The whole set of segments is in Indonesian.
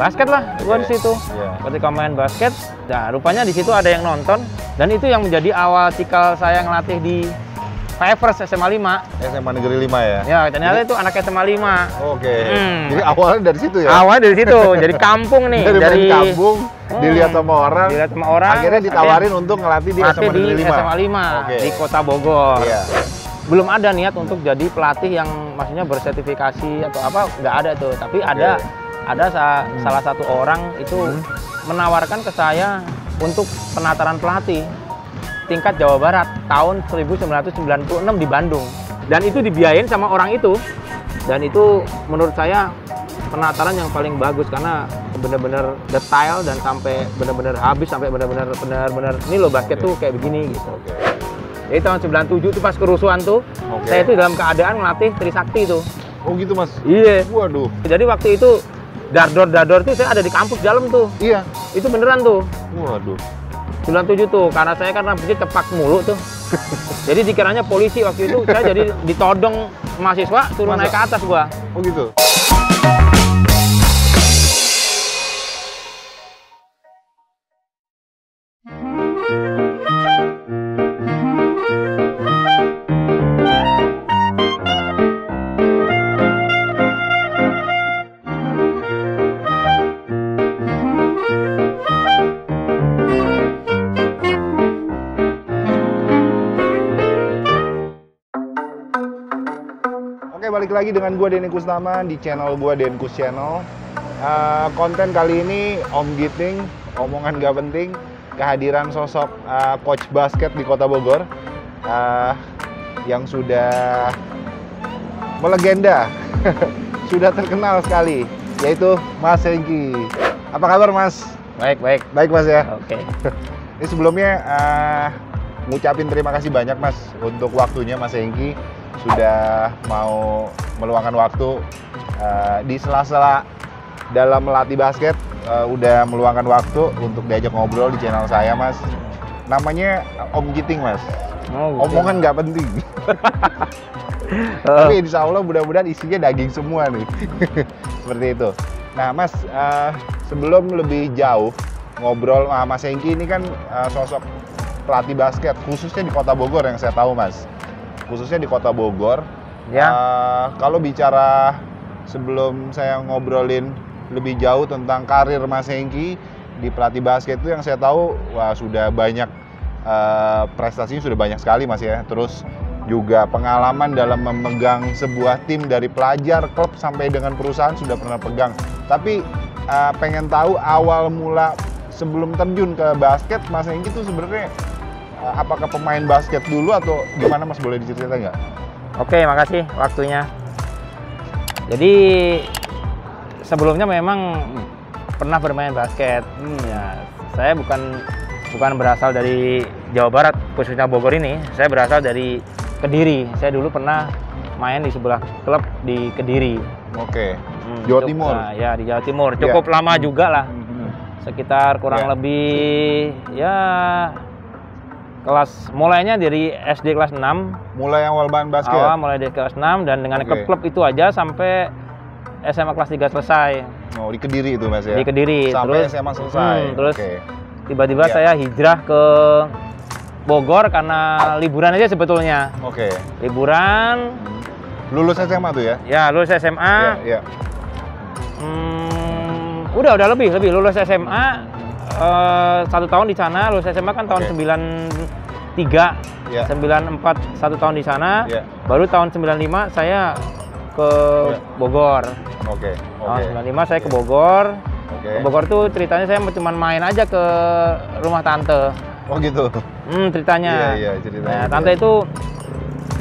basket lah gua di situ. Ketika main basket, nah rupanya di situ ada yang nonton dan itu yang menjadi awal cikal saya ngelatih di Pevers SMA 5. SMA Negeri 5 ya? Ya, ternyata itu anak SMA 5. Oke. Jadi awalnya dari situ ya? Awalnya dari situ, jadi kampung nih. Dari kampung, dilihat sama orang. Dilihat sama orang. Akhirnya ditawarin untuk ngelatih di SMA Negeri 5. SMA 5 di Kota Bogor. Iya. Belum ada niat untuk jadi pelatih yang maksudnya bersertifikasi atau apa, nggak ada tuh. Tapi ada salah satu orang itu menawarkan ke saya untuk penataran pelatih tingkat Jawa Barat tahun 1996 di Bandung, dan itu dibiayain sama orang itu, dan itu menurut saya penataran yang paling bagus karena benar-benar detail dan sampai benar-benar habis, sampai benar-benar ini loh basket tuh kayak begini gitu. Jadi tahun 97 itu pas kerusuhan tuh, saya itu dalam keadaan ngelatih Trisakti tuh. Oh gitu mas? Iya. Waduh. Jadi waktu itu dardor tuh saya ada di kampus dalam tuh. Iya. Itu beneran tuh. Waduh. 97 tuh, karena saya kan rambutnya cepak mulu tuh. Jadi dikiranya polisi waktu itu, saya jadi ditodong mahasiswa, suruh naik ke atas gua. Oh gitu? Balik lagi dengan gue Denny Kusnama di channel gue Denkus Channel. Konten kali ini Om Giting, omongan gak penting, kehadiran sosok coach basket di Kota Bogor yang sudah melegenda, sudah terkenal sekali, yaitu Mas Hengki. Apa kabar Mas? Baik. Baik Mas ya. Oke. Ini sebelumnya ngucapin terima kasih banyak Mas untuk waktunya Mas Hengki. Sudah mau meluangkan waktu di sela-sela dalam melatih basket, udah meluangkan waktu untuk diajak ngobrol di channel saya Mas. Namanya Om Giting Mas. Omongan nggak penting. Tapi insya Allah mudah-mudahan isinya daging semua nih. Seperti itu. Nah Mas, sebelum lebih jauh ngobrol, Mas Hengki ini kan sosok pelatih basket khususnya di Kota Bogor yang saya tahu Mas. Khususnya di Kota Bogor. Ya. Kalau bicara sebelum saya ngobrolin lebih jauh tentang karir Mas Hengki di pelatih basket itu yang saya tahu, wah sudah banyak prestasinya sudah banyak sekali Mas ya. Terus juga pengalaman dalam memegang sebuah tim dari pelajar, klub sampai dengan perusahaan sudah pernah pegang. Tapi pengen tahu awal mula sebelum terjun ke basket Mas Hengki itu sebenarnya apakah pemain basket dulu atau gimana Mas, boleh diceritain nggak? Oke, makasih waktunya. Jadi sebelumnya memang pernah bermain basket. Ya, saya bukan berasal dari Jawa Barat, khususnya Bogor ini. Saya berasal dari Kediri. Saya dulu pernah main di sebuah klub di Kediri. Oke. Jawa Timur. Ya, di Jawa Timur. Cukup lama juga lah. Sekitar kurang lebih ya mulainya dari SD kelas 6. Mulai awal main basket? Mulai dari kelas 6 dan dengan klub-klub itu aja sampai SMA kelas 3 selesai. Oh, di Kediri itu Mas ya? Di Kediri. Sampai terus, SMA selesai? Terus tiba-tiba saya hijrah ke Bogor karena liburan aja sebetulnya. Oke. Liburan. Lulus SMA tuh ya? Ya, lulus SMA. Iya. Udah lebih lulus SMA. 1 tahun di sana, lulus SMA kan tahun 93, 94 1 tahun di sana, baru tahun 95 saya ke Bogor. Tahun 95 saya ke Bogor. Ke Bogor tuh ceritanya saya cuma main aja ke rumah tante. Oh gitu? Ceritanya. Iya, ceritanya. Nah, tante itu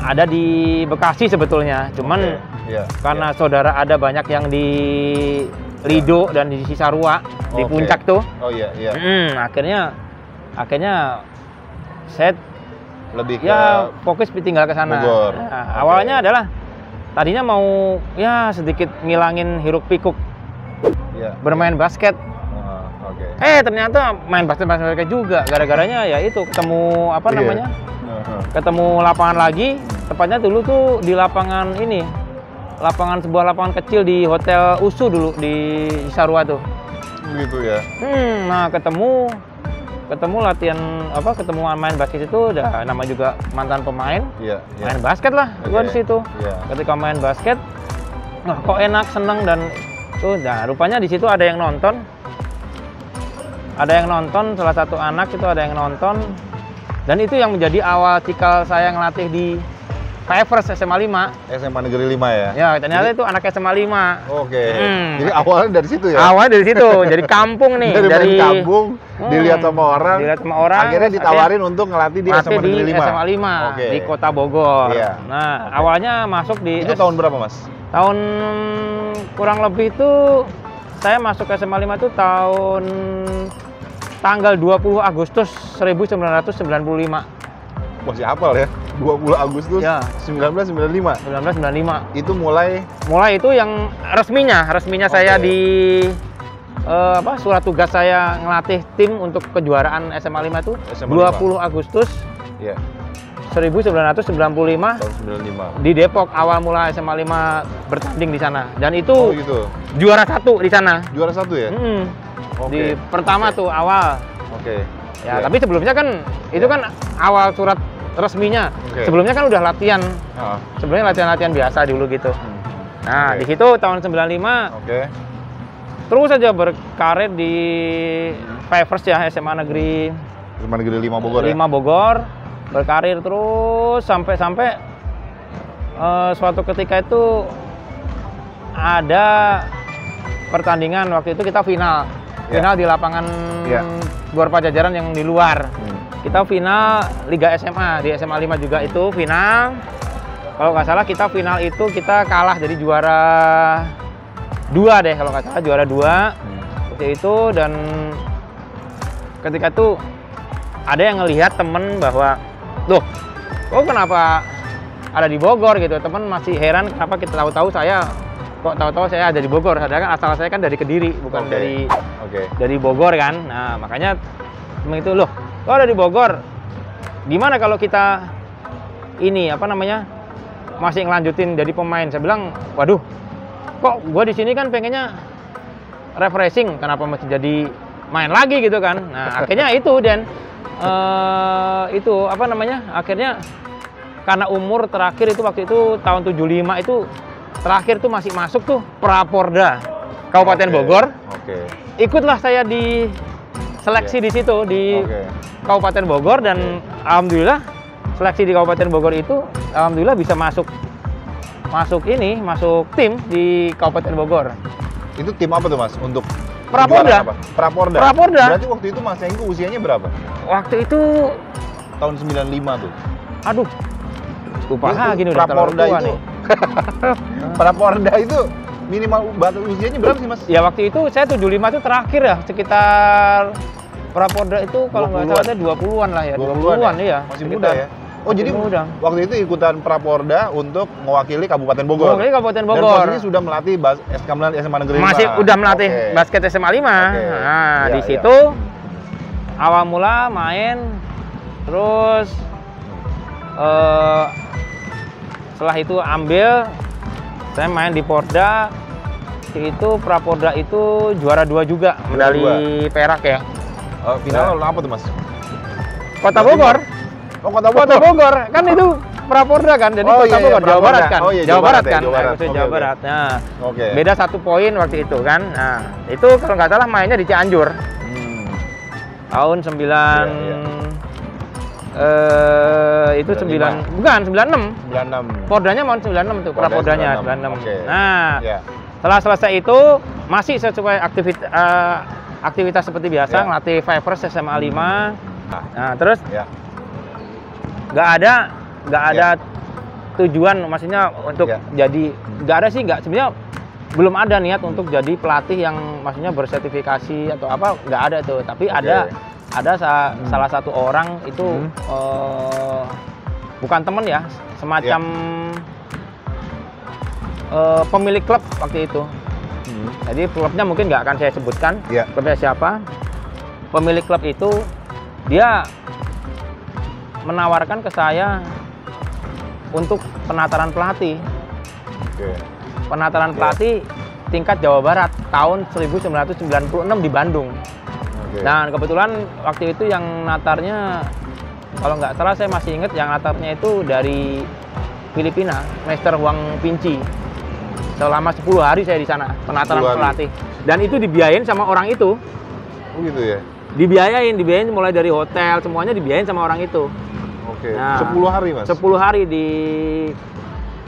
ada di Bekasi sebetulnya, cuman karena saudara ada banyak yang di Lido dan di Cisarua di puncak tuh. Oh iya. Akhirnya saya lebih fokus tinggal ke sana. Nah, awalnya adalah tadinya mau sedikit ngilangin hiruk pikuk bermain basket. Ternyata main basket juga. Gara-garanya ya itu ketemu ketemu lapangan lagi. Tepatnya dulu tuh di lapangan ini. Sebuah lapangan kecil di Hotel Usu dulu di Cisarua tuh. gitu ya. Nah ketemu latihan ketemu main basket itu udah nama juga mantan pemain. Iya. Main basket lah gua di situ. Iya. Ketika main basket, nah kok enak, seneng dan tuh, nah rupanya di situ ada yang nonton. Salah satu anak itu ada yang nonton. Dan itu yang menjadi awal cikal saya ngelatih di Pavers SMA 5. SMA Negeri 5 ya? Ya, ternyata itu anak SMA 5. Oke. Jadi awalnya dari situ ya? Awalnya dari situ, jadi kampung nih. Dari kampung, dilihat sama orang. Akhirnya ditawarin untuk ngelatih di SMA Negeri 5. SMA 5 di Kota Bogor. Iya. Nah, awalnya masuk di Itu tahun berapa, Mas? Tahun kurang lebih itu saya masuk ke SMA 5 itu tahun tanggal 20 Agustus 1995. Masih hafal ya? 20 Agustus Ya. 1995. 1995. Itu mulai Itu yang resminya saya di surat tugas saya ngelatih tim untuk kejuaraan SMA 5 itu SMA 20 Agustus ya, 1995 tahun 95. di Depok. Awal mula SMA 5 bertanding di sana dan itu Oh gitu. juara 1 di sana. Juara 1 ya? Di pertama tuh awal. Oke. Ya, tapi sebelumnya kan itu kan awal surat resminya. Sebelumnya kan udah latihan. Sebenarnya latihan-latihan biasa dulu gitu. Nah, di situ tahun 95 terus saja berkarir di Pavers ya, SMA Negeri 5 Bogor 5 Bogor. Berkarir terus sampai suatu ketika itu ada pertandingan, waktu itu kita final di lapangan Gor Pajajaran yang di luar. Kita final Liga SMA di SMA 5 juga itu final. Kalau nggak salah kita final itu kita kalah jadi juara 2 deh kalau nggak salah, juara 2 seperti itu. Dan ketika itu ada yang ngelihat temen bahwa loh kok kenapa ada di Bogor gitu. Temen masih heran kenapa kita tahu-tahu saya ada di Bogor, padahal kan asal saya kan dari Kediri, bukan dari Bogor kan. Nah, makanya itu loh, kok ada di Bogor. Gimana kalau kita ini masih ngelanjutin jadi pemain? Saya bilang, waduh, kok gue di sini kan pengennya refreshing, kenapa masih jadi main lagi gitu kan? Nah, akhirnya itu dan akhirnya karena umur terakhir itu waktu itu tahun 75 itu terakhir tuh masih masuk tuh Praporda Kabupaten Bogor. Ikutlah saya di seleksi di situ di Kabupaten Bogor dan alhamdulillah seleksi di Kabupaten Bogor itu alhamdulillah bisa masuk tim di Kabupaten Bogor. Itu tim apa tuh, Mas? Untuk Praporda. Praporda. Berarti waktu itu Mas Engku usianya berapa? Waktu itu tahun 95 tuh. Aduh. Lupa lagi nih, udah terlalu tua nih. Praporda itu minimal batas usianya berapa sih, Mas? Ya waktu itu saya 75 itu terakhir ya, sekitar Praporda itu kalau nggak salah 20-an lah ya. 20-an ya. Masih muda ya. Oh, jadi waktu itu ikutan Praporda untuk mewakili Kabupaten Bogor. Mewakili Kabupaten Bogor. Dan posisi sudah melatih SMA Negeri 5. Masih udah melatih basket SMA 5. Nah, di situ awal mula main terus setelah itu saya main di Porda. Itu Praporda itu juara 2 juga, medali perak ya. Final apa tuh, Mas? Kota Bogor. Oh, Kota Bogor. Kan itu Praporda kan, jadi Kota Bogor, Jawa Barat kan. Jawa Barat kan. Jawa Barat. Nah, beda 1 poin waktu itu kan. Nah, itu kalau nggak salah mainnya di Cianjur. Tahun 96. Pordanya mau 96 tuh, Prapordanya 96. Nah, setelah selesai itu masih sesuai aktivitas seperti biasa, ngelatih Pavers SMA 5. Nah, terus nggak ada tujuan, maksudnya untuk jadi, nggak ada sih, sebenarnya belum ada niat untuk jadi pelatih yang maksudnya bersertifikasi atau apa, nggak ada tuh. Tapi ada salah satu orang itu bukan temen ya, semacam pemilik klub waktu itu. Jadi klubnya mungkin nggak akan saya sebutkan klubnya siapa. Pemilik klub itu dia menawarkan ke saya untuk penataran pelatih. Penataran pelatih tingkat Jawa Barat tahun 1996 di Bandung. Oke. Nah, kebetulan waktu itu yang natarnya, kalau nggak salah saya masih ingat, yang natarnya itu dari Filipina, Master Huang Pinci. Selama 10 hari saya di sana, penataran 10 hari. pelatih. Dan itu dibiayain sama orang itu. Oh gitu ya. Dibiayain mulai dari hotel, semuanya dibiayain sama orang itu. Oke. Nah, 10 hari Mas. 10 hari di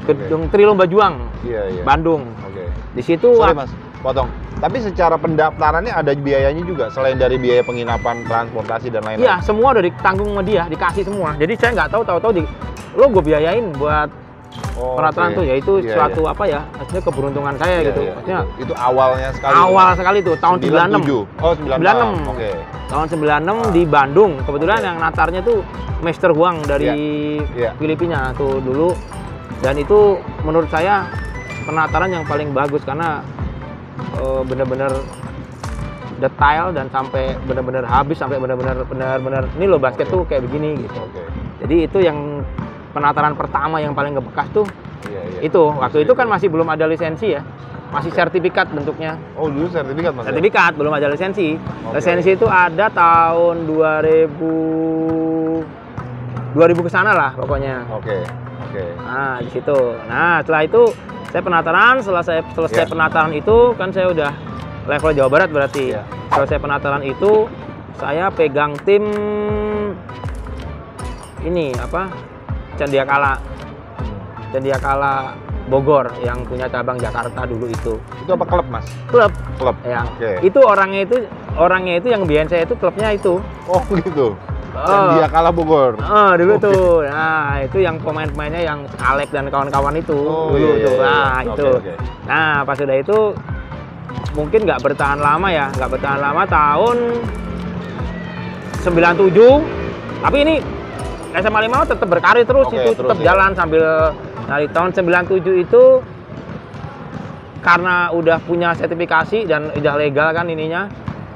Gedung Trilomba Juang, Iya, iya. Bandung. Oke. Di situ Sorry Mas, potong. Tapi secara pendaftarannya ada biayanya juga selain dari biaya penginapan, transportasi dan lain-lain. iya, semua udah ditanggung sama dia, dikasih semua. Jadi saya nggak tahu lo gue biayain buat Oh, penataran oke. tuh, ya itu Iya, suatu iya. apa ya, maksudnya keberuntungan saya Iya, gitu. iya. Maksudnya Itu awalnya sekali. awal sekali tuh tahun 96. 97. Oh, 96. Oke. Tahun 96 di Bandung. Kebetulan Oke. yang natarnya tuh Master Huang dari Iya. Filipina tuh dulu. Dan itu menurut saya penataran yang paling bagus karena bener-bener detail dan sampai bener-bener habis, sampai bener-bener ini loh basket Oke. tuh kayak begini gitu. Oke. Jadi itu yang penataran pertama yang paling ngebekas tuh Iya, iya. itu. Waktu itu kan masih belum ada lisensi ya. Masih Oke. sertifikat bentuknya. Oh, dulu sertifikat Mas. ya? Sertifikat, belum ada lisensi. Oke. Lisensi itu ada tahun 2000 ke sana lah pokoknya. Oke. Oke. Nah, di situ. Nah, setelah itu saya penataran, setelah saya selesai Iya. penataran itu kan saya udah level Jawa Barat berarti. Iya. Selesai penataran itu saya pegang tim ini apa? Candiakala. Candiakala Bogor yang punya cabang Jakarta dulu itu. Itu apa klub Mas? Klub Klub. yang Oke. itu orangnya itu yang biayain saya itu klubnya itu. Oh, gitu. Oh. Dia kalah Bogor. Dulu Oke. tuh. Nah, itu yang pemain-pemainnya yang Alek dan kawan-kawan itu. Oh, dulu iya, tuh. iya, Nah, iya. itu. Oke, oke. Nah, pas udah itu mungkin nggak bertahan lama ya. Nggak bertahan lama tahun 97. Tapi ini SMA 5 tetap berkarir terus Oke, itu, terus tetap ya. jalan sambil dari tahun 97 itu karena udah punya sertifikasi dan udah legal kan ininya.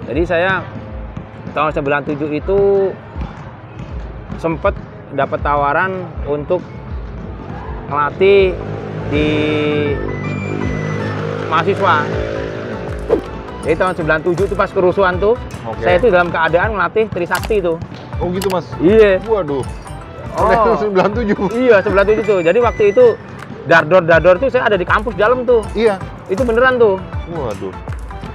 Jadi saya tahun 97 itu sempet dapat tawaran untuk ngelatih di mahasiswa. Jadi tahun 97 itu pas kerusuhan tuh, Oke. saya itu dalam keadaan ngelatih Trisakti tuh. Oh, gitu Mas. Iya. Waduh. Oh. 97. Iya, 97 tuh. Jadi waktu itu Dardor tuh saya ada di kampus dalam tuh. Iya. Itu beneran tuh. Waduh.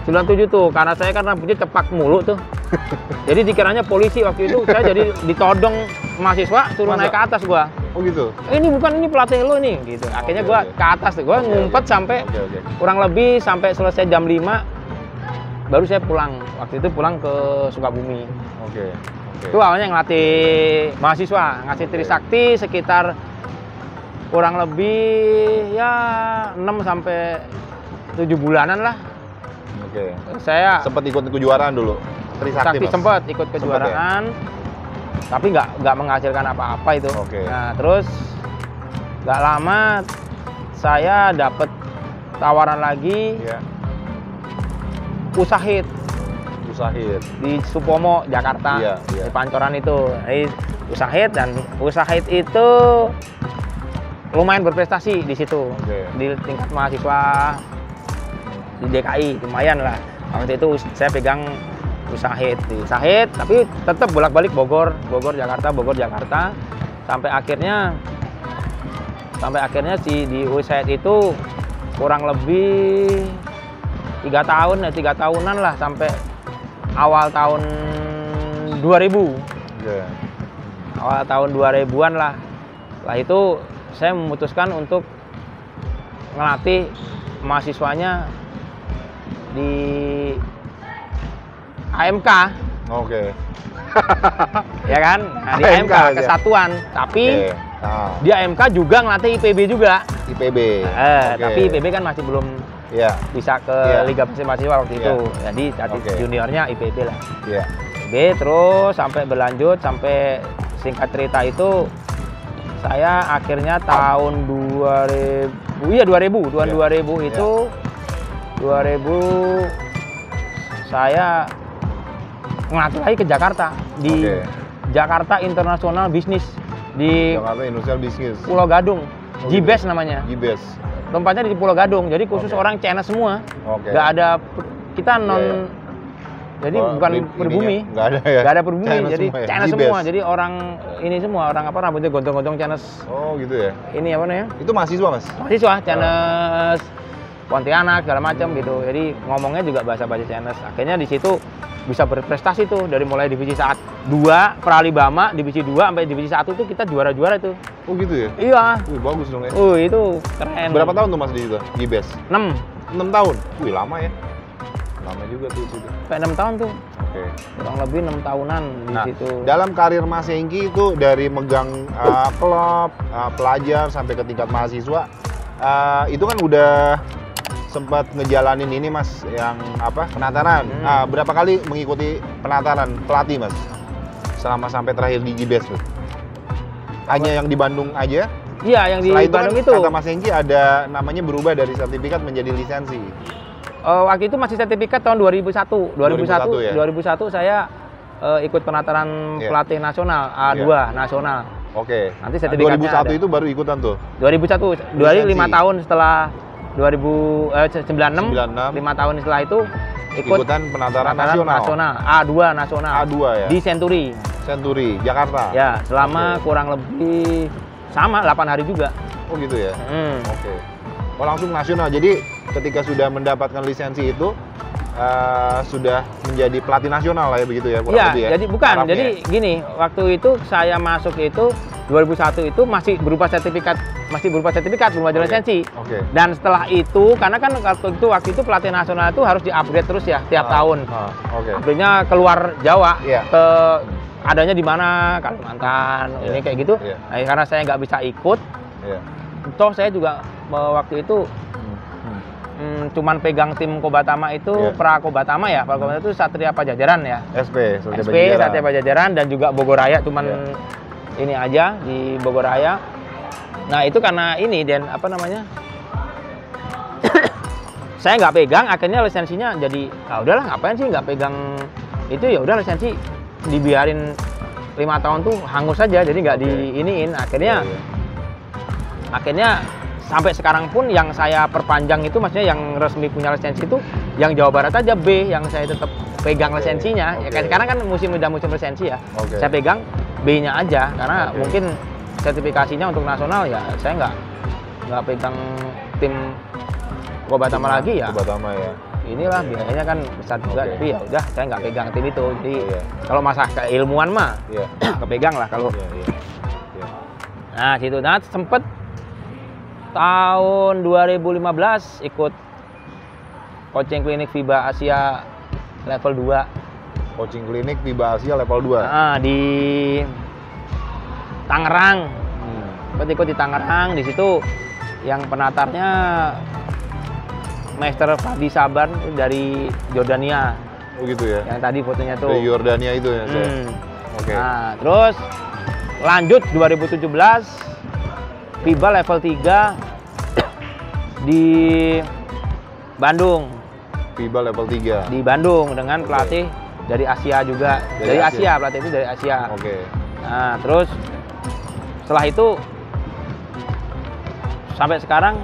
97 tuh, karena saya kan rambutnya cepak mulu tuh. Jadi dikiranya polisi waktu itu, saya jadi ditodong mahasiswa, suruh Masa? naik ke atas gua. Oh, gitu. Ini bukan, ini pelatih lo nih, gitu. Akhirnya Oke, gua oke. ke atas tuh, gua Oke, ngumpet oke. sampai Oke, oke. kurang lebih sampai selesai jam 5, baru saya pulang. Waktu itu pulang ke Sukabumi. Oke. Oke. Itu awalnya ngelatih mahasiswa, ngasih Trisakti sekitar kurang lebih ya 6 sampai 7 bulanan lah. Oke. Saya Sempat ikut kejuaraan dulu. Trisakti, Sakti Mas. sempat ikut Sempet kejuaraan, tapi nggak menghasilkan apa-apa itu. Oke. Nah, terus nggak lama saya dapat tawaran lagi Iya. Usahid Usahid. di Supomo, Jakarta, Iya, iya. di Pancoran itu. Jadi Usahid, dan Usahid itu lumayan berprestasi di situ. Oke. Di tingkat mahasiswa di DKI lumayan lah. Waktu itu saya pegang Usahid di Usahid, tapi tetap bolak-balik Bogor, Jakarta, sampai akhirnya si di Usahid itu kurang lebih 3 tahunan lah, sampai awal tahun 2000. Oke. Awal tahun 2000-an lah. Setelah itu saya memutuskan untuk ngelatih mahasiswanya di AMK, Oke. ya kan? Nah, di AMK AMK aja. Kesatuan, tapi Oke. Nah, di AMK juga ngelatih IPB juga. IPB. Oke. Tapi IPB kan masih belum Iya. bisa ke Iya. Liga Mahasiswa waktu Iya. itu. Jadi Oke. juniornya IPB lah. Iya. IPB terus sampai berlanjut, sampai singkat cerita itu saya akhirnya tahun 2000 Iya. 2000 itu 2000 saya ngelatih lagi ke Jakarta di Oke. Jakarta International Business di Jakarta Industrial Business. Pulau Gadung, Oh, gitu. GBES namanya. Gibes. tempatnya di Pulau Gadung. Jadi khusus Oke. orang Chinese semua. Oke. Nggak ada kita non. Iya, iya. Jadi Oh, bukan ininya pribumi. nggak ada ya? Nggak ada pribumi. China Jadi semua ya? Chinese G-base. semua. Jadi orang ini semua orang apa rambutnya gondrong-gondrong Chinese. Oh gitu ya? Ini apa namanya? Itu mahasiswa mas? Mahasiswa Chinese Pontianak segala macam gitu. Jadi ngomongnya juga bahasa-bahasa Chinese. Akhirnya di situ bisa berprestasi tuh dari mulai divisi 2 Pralibama, divisi 2 sampai divisi 1 tuh kita juara-juara tuh. Oh gitu ya? Iya. Wih bagus dong ya. Itu keren. Berapa tahun tuh mas di situ? G-Base? 6. 6 tahun? Wih lama ya? Lama juga tuh itu. Sampai 6 tahun tuh. Oke. Kurang lebih 6 tahunan di Nah, situ. dalam karir Mas Hengki itu dari megang klub, pelajar sampai ke tingkat mahasiswa, itu kan udah sempat ngejalanin ini mas, yang apa penataran. Berapa kali mengikuti penataran pelatih mas, selama sampai terakhir di G-Base tuh? Hanya yang di Bandung aja? Iya, yang di Setelah itu Bandung kan, itu. kata Mas Hengki ada namanya berubah dari sertifikat menjadi lisensi. Waktu itu masih sertifikat tahun 2001. 2001 ya? 2001 saya ikut penataran Iya. pelatih nasional A2 nasional. Oke. Nanti sertifikatnya 2001 ada. itu baru ikutan tuh? 2001, dari 5 Lisensi. tahun setelah 96, 96. 5 tahun setelah itu ikut Ikutan penataran penataran nasional. A2 nasional A2 ya? di Century. Century, Jakarta. Ya, selama Oke. kurang lebih sama 8 hari juga. Oh gitu ya? Hmm. Oke. Oh langsung nasional. Jadi ketika sudah mendapatkan lisensi itu sudah menjadi pelatih nasional lah ya begitu ya? kurang Iya, lebih ya? jadi bukan. Harapnya. Jadi gini, waktu itu saya masuk itu 2001 itu masih berupa sertifikat, belum ada Oke. lisensi. Oke. Dan setelah itu, karena kan waktu itu pelatih nasional itu harus di-upgrade terus ya tiap tahun. Oke. Upgrade-nya keluar Jawa Iya. ke adanya di mana Kalimantan, Iya. ini kayak gitu. Iya. Nah, karena saya nggak bisa ikut, Iya. toh saya juga waktu itu cuman pegang tim Kobatama itu Iya. Pra Kobatama ya. Pra Kobatama itu Satria Pajajaran ya. SP, SP Satria Pajajaran dan juga Bogoraya cuman Iya. ini aja di Bogoraya. Nah itu karena ini dan apa namanya saya nggak pegang, akhirnya lisensinya jadi udahlah ngapain sih nggak pegang itu, ya udah lisensi dibiarin 5 tahun tuh hangus saja, jadi nggak Oke. diiniin. Akhirnya Iya. akhirnya sampai sekarang pun yang saya perpanjang itu, maksudnya yang resmi punya lisensi itu yang Jawa Barat aja B, yang saya tetap pegang Oke, lisensinya. Ya oke. kan sekarang kan musim lisensi ya. Oke. Saya pegang B-nya aja karena Oke. mungkin sertifikasinya untuk nasional ya saya nggak pegang tim Kobatama lagi ya. Kobatama ya. Inilah Oke. biayanya kan besar juga, Oke. tapi ya udah saya nggak pegang tim itu. Jadi Iya. kalau masalah keilmuan mah Iya. kepegang lah kalau. Iya, iya. Iya. Nah, situ sempet tahun 2015 ikut coaching klinik FIBA Asia level 2. Coaching klinik FIBA Asia level 2. Di Tangerang. Ikut di Tangerang, di situ yang penatarnya Master Fadi Saban dari Jordania. Oh gitu ya. Yang tadi fotonya tuh. Dari Yordania itu ya saya. Oke. Nah, terus lanjut 2017 FIBA level 3 di Bandung. FIBA level 3. Di Bandung dengan pelatih dari Asia juga. Dari Dari Asia. Asia, pelatih itu dari Asia. Oke. Nah, terus setelah itu sampai sekarang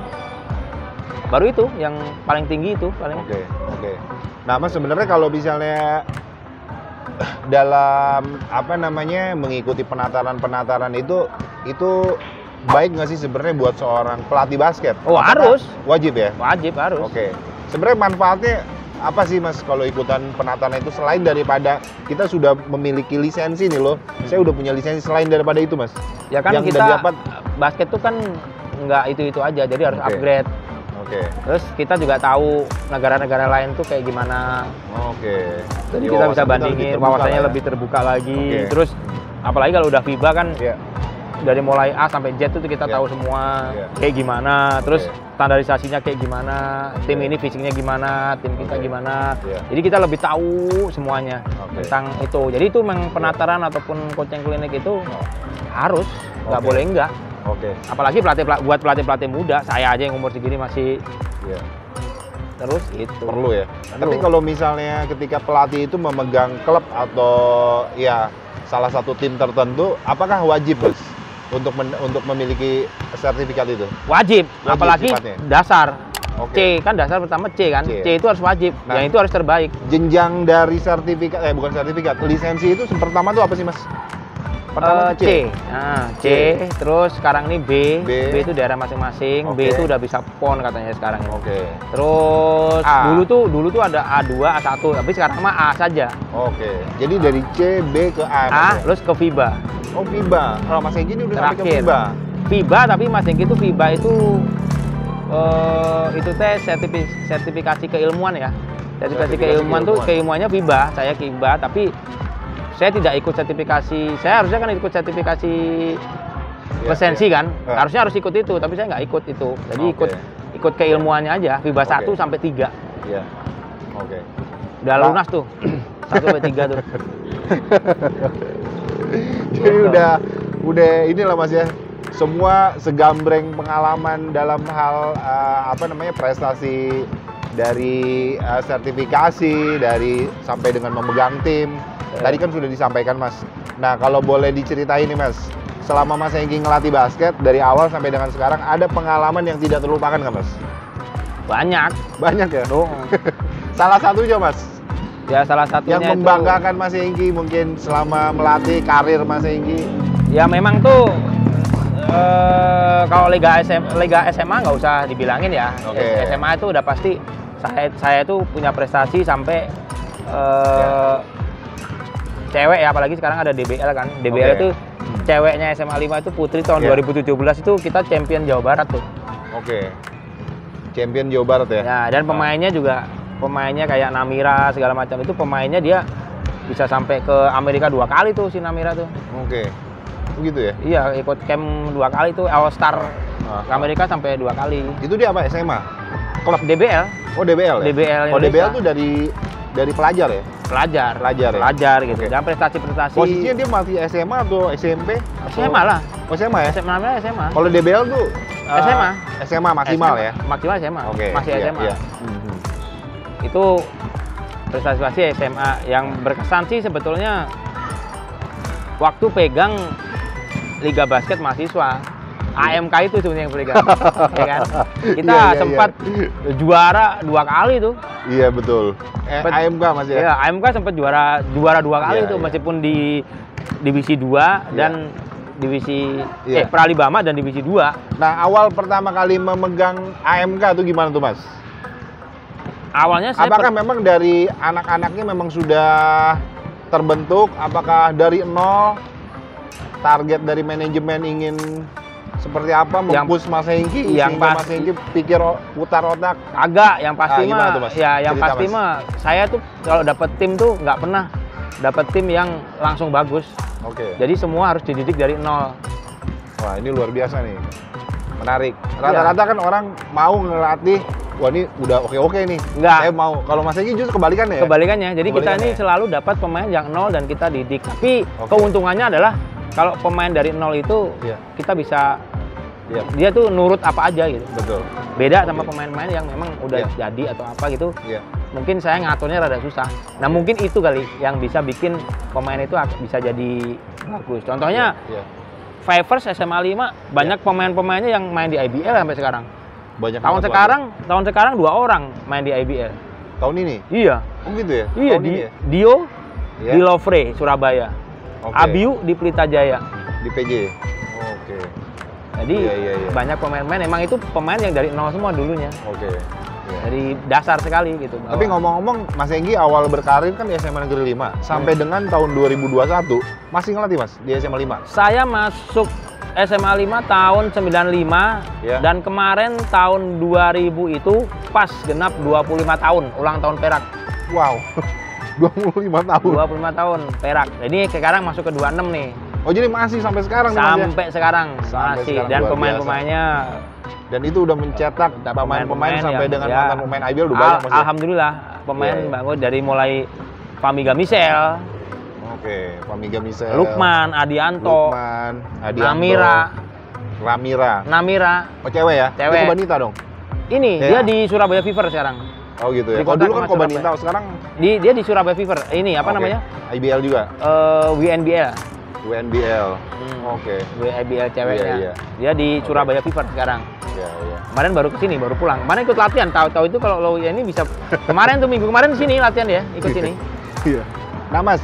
baru itu yang paling tinggi itu paling. Oke, oke. Nah, Mas sebenarnya kalau misalnya dalam apa namanya mengikuti penataran itu baik nggak sih sebenarnya buat seorang pelatih basket? Oh, Apakah harus. Wajib ya? Wajib harus. Oke. Sebenarnya manfaatnya apa sih Mas kalau ikutan penataran itu selain daripada kita sudah memiliki lisensi nih loh. Saya udah punya lisensi, selain daripada itu Mas. Ya kan Yang kita dapat. basket tuh kan nggak itu aja, jadi harus Oke. upgrade. Oke. Terus kita juga tahu negara-negara lain tuh kayak gimana. Oke. Jadi kita bisa wawasan bandingin, terbuka wawasannya lah ya. lebih terbuka lagi. Oke. Terus apalagi kalau udah FIBA kan Iya. dari mulai A sampai Z itu kita Iya. tahu semua Iya. kayak gimana. Terus Oke. standarisasinya kayak gimana, tim Oke. ini fisiknya gimana, tim kita Oke. gimana. Iya. Jadi kita lebih tahu semuanya Oke. tentang itu. Jadi itu memang penataran ataupun coaching klinik itu harus, nggak Oke. boleh enggak. Oke. Apalagi buat pelatih muda, saya aja yang umur segini masih Iya. terus itu. Perlu ya. Perlu. Tapi kalau misalnya ketika pelatih itu memegang klub atau ya salah satu tim tertentu, apakah wajib Mas untuk memiliki sertifikat itu? Wajib apalagi sifatnya? dasar. Oke. C kan dasar pertama C kan. C. C itu harus wajib. Nah. Yang itu harus terbaik. Jenjang dari sertifikat, bukan sertifikat, lisensi itu pertama tuh apa sih Mas? Pertama tuh C. Nah, C. Terus sekarang ini B. B. B itu daerah masing-masing. B Oke. itu udah bisa PON katanya sekarang ini. Oke. Terus A. dulu tuh ada A2, A1, tapi sekarang mah A saja. Oke. Jadi dari C, B ke A. A Mas, ya? terus ke FIBA. Oh, FIBA. Kalau Mas Enggi ini udah sampai ke Terakhir. FIBA. FIBA tapi Mas Engki itu FIBA itu teh sertifikasi keilmuan ya. Sertifikasi keilmuan tuh keilmuannya FIBA, saya FIBA tapi saya tidak ikut sertifikasi. Saya harusnya kan ikut sertifikasi lisensi kan. Harusnya harus ikut itu, tapi saya nggak ikut itu. Jadi ikut keilmuannya aja, FIBA 1 sampai 3. Iya. Oke. Udah lunas tuh. 1 sampai 3 tuh. Jadi udah inilah Mas ya. Semua segambreng pengalaman dalam hal prestasi dari sertifikasi, dari sampai dengan memegang tim. Tadi kan sudah disampaikan Mas. Nah, kalau boleh diceritain nih Mas, selama Mas Enggi ngelatih basket dari awal sampai dengan sekarang ada pengalaman yang tidak terlupakan nggak Mas? Banyak ya. tuh. Salah satunya Mas. Ya salah satunya yang membanggakan Mas Enggi mungkin selama melatih karir Mas Enggi. Ya memang tuh kalau Liga SMA nggak usah dibilangin ya. Oke. SMA itu udah pasti saya itu punya prestasi sampai cewek ya, apalagi sekarang ada DBL kan. DBL itu ceweknya SMA 5 itu putri tahun 2017 itu kita champion Jawa Barat tuh. Oke. Champion Jawa Barat ya. Ya, dan pemainnya kayak Namira segala macam itu pemainnya dia bisa sampai ke Amerika 2 kali tuh si Namira tuh. Oke. Begitu ya? Iya, ikut camp 2 kali tuh All Star ke Amerika sampai 2 kali. Itu dia apa? SMA? Klub DBL. Oh, DBL ya? DBL Oh, DBL tuh dari pelajar ya? Pelajar ya? Pelajar gitu. Dan prestasi-prestasi. Posisinya dia masih SMA atau SMP? SMA lah. Oh, SMA ya? SMA. Kalau DBL tuh SMA. SMA maksimal ya? Maksimal SMA. Oke. Masih iya, SMA. Iya. Itu prestasi SMA yang berkesan sih sebetulnya waktu pegang Liga Basket Mahasiswa. AMK itu sebenarnya yang pegang. Ya kan? Kita sempat juara 2 kali tuh. Iya, betul. AMK Mas ya? Iya, AMK sempat juara 2 kali tuh meskipun di divisi 2 dan divisi Pralibama dan divisi 2. Nah, awal pertama kali memegang AMK tuh gimana tuh Mas? Awalnya saya apakah memang dari anak-anaknya memang sudah terbentuk? Apakah dari nol target dari manajemen ingin seperti apa mempush Mas Enggi sehingga Mas Enggi pikir putar otak? Agak, yang pasti mah ya yang cerita, pasti Mas. mah saya tuh kalau dapat tim tuh nggak pernah dapat tim yang langsung bagus. Oke. Jadi semua harus dididik dari nol. Wah, ini luar biasa nih. Menarik. Rata-rata kan orang mau ngelatih, wah ini udah oke nih. Enggak. Saya mau. Kalau Mas Enggi justru kebalikannya ya? Kebalikannya. Jadi kita ini selalu dapat pemain yang nol dan kita didik. Tapi keuntungannya adalah kalau pemain dari nol itu kita bisa dia tuh nurut apa aja gitu. Betul. Beda sama pemain-pemain yang memang udah jadi atau apa gitu. Mungkin saya ngaturnya rada susah. Nah, mungkin itu kali yang bisa bikin pemain itu bisa jadi bagus. Contohnya Fivers SMA 5 banyak pemain-pemainnya yang main di IBL sampai sekarang. Banyak. Tahun sekarang 2 orang main di IBL. Tahun ini? Iya. Oh gitu ya? Iya, Dio di Lovre, Surabaya. Abiu di Pelita Jaya. Di PJ. Oke. Jadi banyak pemain-pemain emang itu pemain yang dari nol semua dulunya. Oke. Dari dasar sekali gitu. Tapi ngomong-ngomong, Mas Enggi awal berkarir kan di SMA Negeri 5 sampai dengan tahun 2021 masih ngelatih Mas di SMA 5? Saya masuk SMA 5 tahun 95 dan kemarin tahun 2000 itu pas genap 25 tahun ulang tahun Perak. Wow. 25 tahun. 25 tahun Perak. Ini sekarang masuk ke 26 nih. Oh, jadi masih sampai sekarang sampai sekarang masih dan pemain-pemainnya dan itu udah mencetak pemain-pemain sampai dengan mantan pemain IBL udah banyak Mas. Alhamdulillah pemain bangun dari mulai Famiga Michel. Oke, Famiga Michel. Lukman Adianto. Namira. Oh, cewek ya? Cewek. Itu Kobanita dong. Ini dia di Surabaya Fever sekarang. Oh gitu ya. Oh, dulu kan Kobanita, sekarang dia di Surabaya Fever. Ini apa namanya? IBL juga. WNBL. WNBL. Oke. WNBL ceweknya. Iya, iya. Dia di Surabaya Fever sekarang. Iya, iya. Kemarin baru kesini, baru pulang. Kemarin ikut latihan. Tahu-tahu itu kalau lo ya ini bisa kemarin tuh minggu kemarin sini latihan ya, ikut sini. Iya. Nah Mas,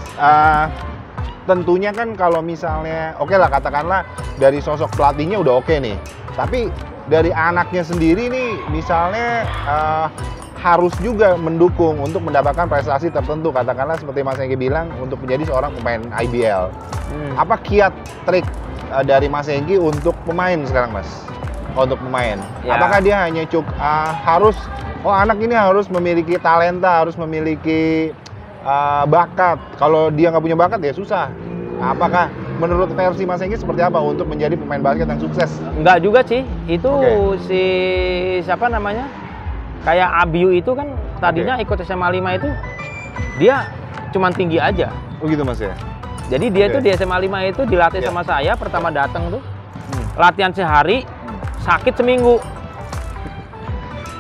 tentunya kan kalau misalnya, oke lah katakanlah dari sosok pelatihnya udah oke nih. Tapi dari anaknya sendiri nih, misalnya harus juga mendukung untuk mendapatkan prestasi tertentu. Katakanlah seperti Mas Hengki bilang, untuk menjadi seorang pemain IBL. Apa kiat trik dari Mas Hengki untuk pemain sekarang Mas? Untuk pemain. Ya. Apakah dia hanya harus, anak ini harus memiliki talenta, harus memiliki bakat. Kalau dia nggak punya bakat ya susah. Apakah menurut versi Mas Hengki seperti apa untuk menjadi pemain basket yang sukses? Enggak juga sih. Itu si siapa namanya? Kayak Abiu itu kan tadinya ikut SMA 5 itu dia cuman tinggi aja. Oh gitu Mas ya? Jadi dia tuh di SMA 5 itu dilatih sama saya pertama datang tuh. Latihan sehari, sakit seminggu.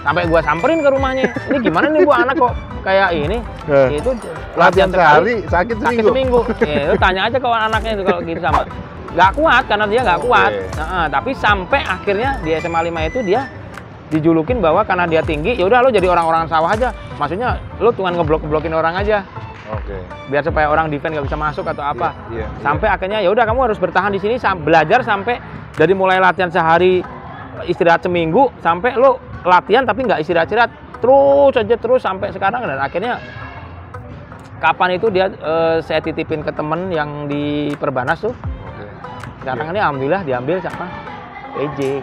Sampai gua samperin ke rumahnya. Ini gimana nih Bu anak kok kayak ini? Itu latihan sehari, sakit seminggu. Ya, lu tanya aja ke anaknya itu kalau gitu sama. Nggak kuat karena dia nggak kuat. Nah, tapi sampai akhirnya di SMA 5 itu dia dijulukin bahwa karena dia tinggi, ya udah lo jadi orang-orang sawah aja. Maksudnya lo cuma ngeblok-blokin orang aja. Biar supaya orang defense nggak bisa masuk atau apa. Sampai akhirnya ya udah kamu harus bertahan di sini, belajar sampai dari mulai latihan sehari, istirahat seminggu, sampai lo latihan tapi nggak istirahat terus sampai sekarang. Dan akhirnya kapan itu dia saya titipin ke temen yang di Perbanas tuh. Sekarang ini alhamdulillah diambil sama PJ.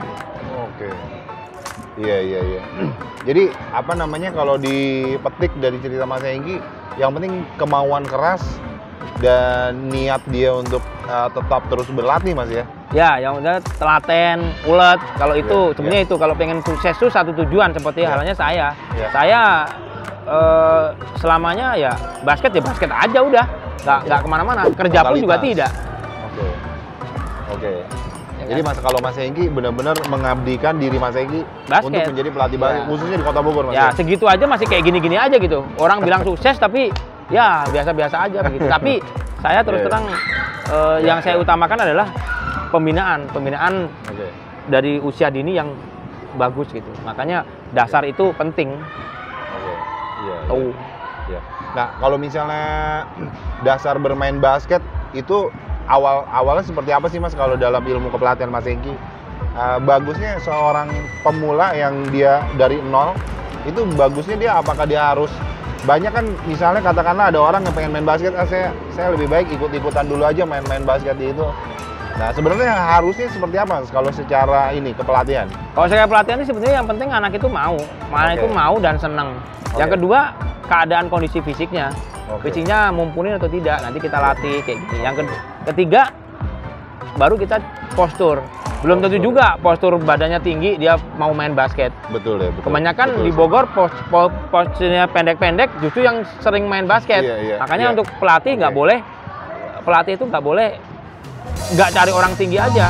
Iya. Jadi apa namanya kalau dipetik dari cerita Mas Hengki, yang penting kemauan keras dan niat dia untuk tetap terus berlatih Mas ya. Ya, yang udah telaten, ulet. Kalau itu sebenarnya itu kalau pengen sukses tuh satu tujuan seperti halnya saya. Saya selamanya ya basket aja udah. Nggak kemana-mana. Kerja pun juga tidak. Oke. Jadi kalau Mas Hengki benar-benar mengabdikan diri Mas Hengki untuk menjadi pelatih basket khususnya di Kota Bogor Mas. Ya, segitu aja masih kayak gini-gini aja gitu. Orang bilang sukses tapi ya biasa-biasa aja begitu. Tapi saya terus terang yang saya utamakan adalah pembinaan dari usia dini yang bagus gitu. Makanya dasar itu penting. Nah, kalau misalnya dasar bermain basket itu awalnya seperti apa sih Mas kalau dalam ilmu kepelatihan Mas Hengki? Bagusnya seorang pemula yang dia dari nol, itu bagusnya dia apakah dia harus banyak kan misalnya katakanlah ada orang yang pengen main basket, saya lebih baik ikut-ikutan dulu aja main-main basket itu. Nah, sebenarnya harusnya seperti apa kalau secara ini kepelatihan? Kalau secara pelatihan ini sebenarnya yang penting anak itu mau. Anak itu mau dan senang. Yang kedua, keadaan kondisi fisiknya. Fisiknya mumpuni atau tidak, nanti kita latih kayak gitu. Yang ketiga, baru kita postur. Belum tentu juga postur badannya tinggi dia mau main basket. Betul. Kebanyakan di Bogor posturnya pendek-pendek justru yang sering main basket. Makanya untuk pelatih nggak boleh, pelatih itu nggak boleh nggak cari orang tinggi aja.